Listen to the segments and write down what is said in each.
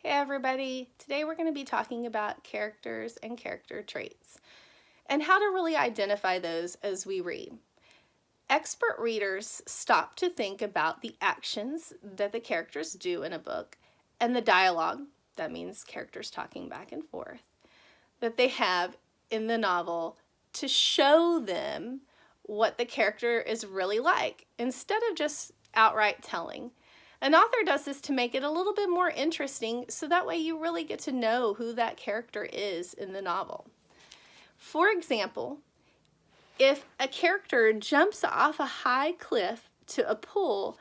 Hey everybody, today we're going to be talking about characters and character traits and how to really identify those as we read. Expert readers stop to think about the actions that the characters do in a book and the dialogue, that means characters talking back and forth, that they have in the novel to show them what the character is really like instead of just outright telling. An author does this to make it a little bit more interesting so that way you really get to know who that character is in the novel. For example, if a character jumps off a high cliff to a pool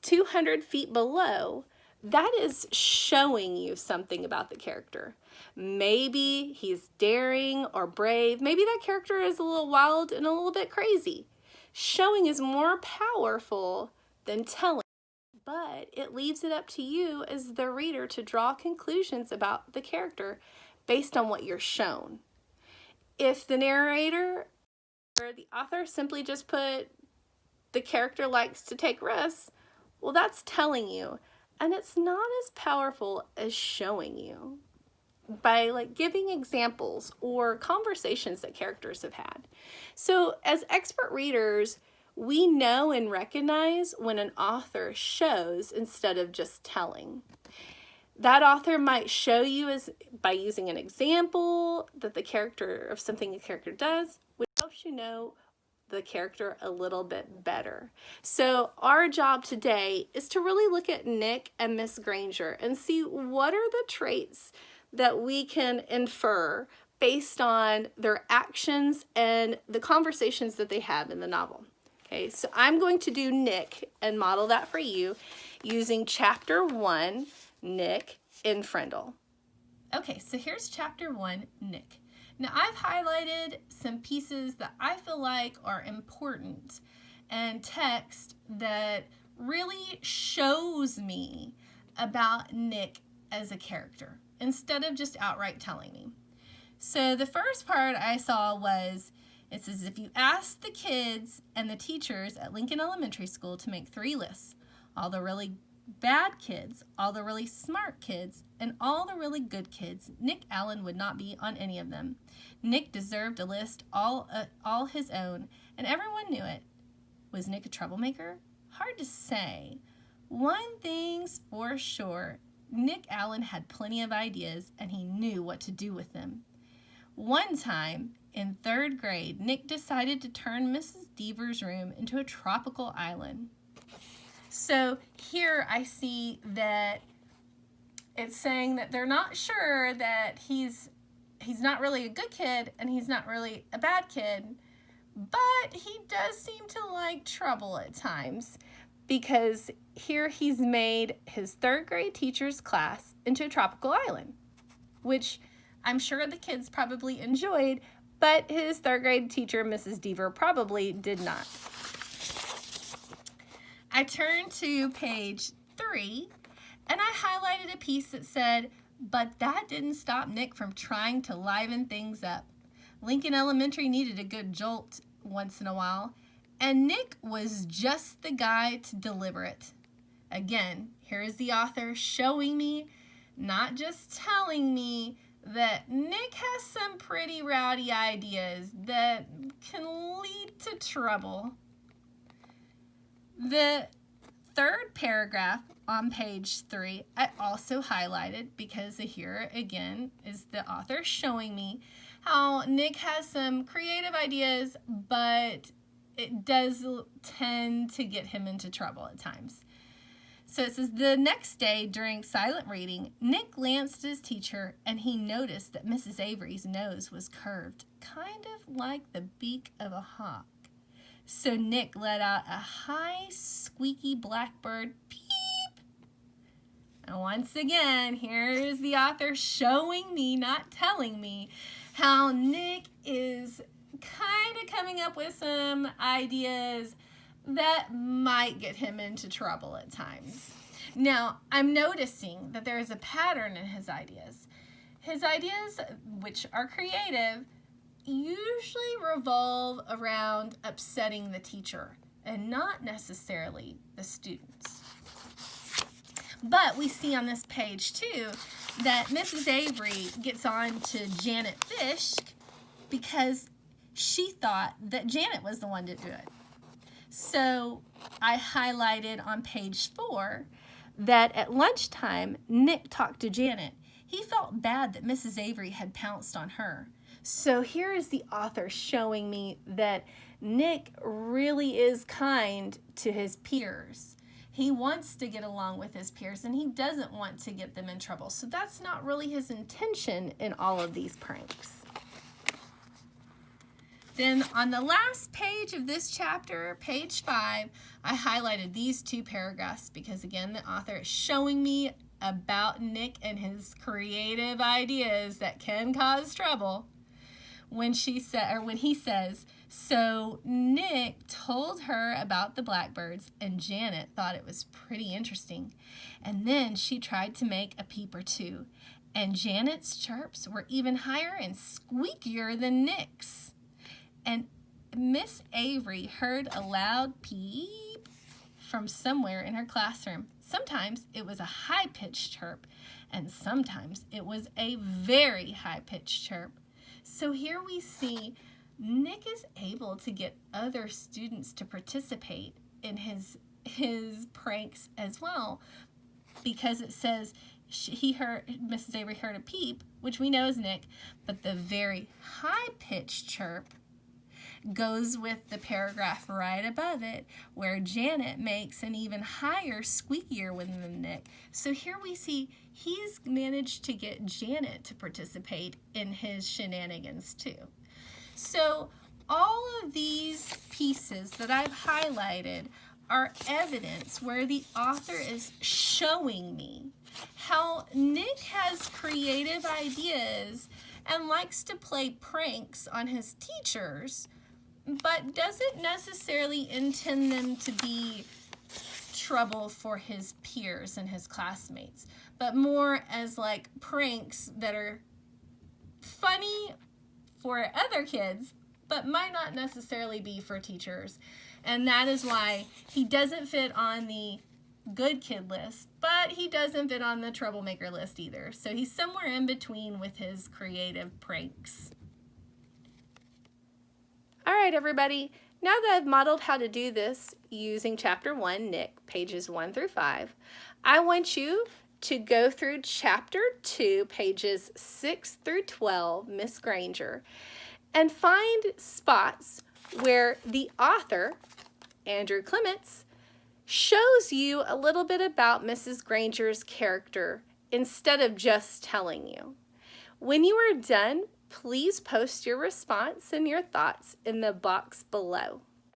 200 feet below, that is showing you something about the character. Maybe he's daring or brave. Maybe that character is a little wild and a little bit crazy. Showing is more powerful than telling, but it leaves it up to you as the reader to draw conclusions about the character based on what you're shown. If the narrator or the author simply just put the character likes to take risks, well, that's telling you, and it's not as powerful as showing you by giving examples or conversations that characters have had. So as expert readers, we know and recognize when an author shows instead of just telling. That author might show you by using an example that the character of something a character does, which helps you know the character a little bit better. So our job today is to really look at Nick and Miss Granger and see what are the traits that we can infer based on their actions and the conversations that they have in the novel. Okay, so I'm going to do Nick and model that for you using chapter 1, Nick in Frindle. Okay, so here's chapter 1, Nick. Now I've highlighted some pieces that I feel like are important and text that really shows me about Nick as a character instead of just outright telling me. So the first part I saw was, it says, if you ask the kids and the teachers at Lincoln Elementary School to make 3 lists, all the really bad kids, all the really smart kids, and all the really good kids, Nick Allen would not be on any of them. Nick deserved a list all his own, and everyone knew it. Was Nick a troublemaker? Hard to say. One thing's for sure, Nick Allen had plenty of ideas, and he knew what to do with them. One time, in 3rd grade, Nick decided to turn Mrs. Deaver's room into a tropical island. So here I see that it's saying that they're not sure that he's not really a good kid and he's not really a bad kid, but he does seem to like trouble at times, because here he's made his 3rd grade teacher's class into a tropical island, which I'm sure the kids probably enjoyed, but his 3rd grade teacher, Mrs. Deaver, probably did not. I turned to page 3 and I highlighted a piece that said, but that didn't stop Nick from trying to liven things up. Lincoln Elementary needed a good jolt once in a while, and Nick was just the guy to deliver it. Again, here is the author showing me, not just telling me, that Nick has some pretty rowdy ideas that can lead to trouble. The 3rd paragraph on page 3 I also highlighted because here again is the author showing me how Nick has some creative ideas, but it does tend to get him into trouble at times. So it says, the next day during silent reading, Nick glanced at his teacher and he noticed that Mrs. Avery's nose was curved, kind of like the beak of a hawk. So Nick let out a high, squeaky blackbird peep. And once again, here is the author showing me, not telling me, how Nick is kind of coming up with some ideas that might get him into trouble at times. Now, I'm noticing that there is a pattern in his ideas. His ideas, which are creative, usually revolve around upsetting the teacher and not necessarily the students. But we see on this page too that Mrs. Avery gets on to Janet Fisk because she thought that Janet was the one to do it. So I highlighted on page 4 that at lunchtime, Nick talked to Janet. He felt bad that Mrs. Avery had pounced on her. So here is the author showing me that Nick really is kind to his peers. He wants to get along with his peers and he doesn't want to get them in trouble. So that's not really his intention in all of these pranks. Then on the last page of this chapter, page 5, I highlighted these 2 paragraphs because again, the author is showing me about Nick and his creative ideas that can cause trouble. When he says, so Nick told her about the blackbirds and Janet thought it was pretty interesting. And then she tried to make a peep or two. And Janet's chirps were even higher and squeakier than Nick's. And Miss Avery heard a loud peep from somewhere in her classroom. Sometimes it was a high-pitched chirp, and sometimes it was a very high-pitched chirp. So here we see Nick is able to get other students to participate in his pranks as well, because it says Mrs. Avery heard a peep, which we know is Nick, but the very high-pitched chirp goes with the paragraph right above it where Janet makes an even higher, squeakier one than Nick. So here we see he's managed to get Janet to participate in his shenanigans too. So all of these pieces that I've highlighted are evidence where the author is showing me how Nick has creative ideas and likes to play pranks on his teachers, but doesn't necessarily intend them to be trouble for his peers and his classmates, but more as like pranks that are funny for other kids, but might not necessarily be for teachers. And that is why he doesn't fit on the good kid list, but he doesn't fit on the troublemaker list either. So he's somewhere in between with his creative pranks. All right, everybody. Now that I've modeled how to do this using Chapter 1, Nick, pages 1 through 5, I want you to go through Chapter 2, pages 6 through 12, Miss Granger, and find spots where the author, Andrew Clements, shows you a little bit about Mrs. Granger's character instead of just telling you. When you are done, please post your response and your thoughts in the box below.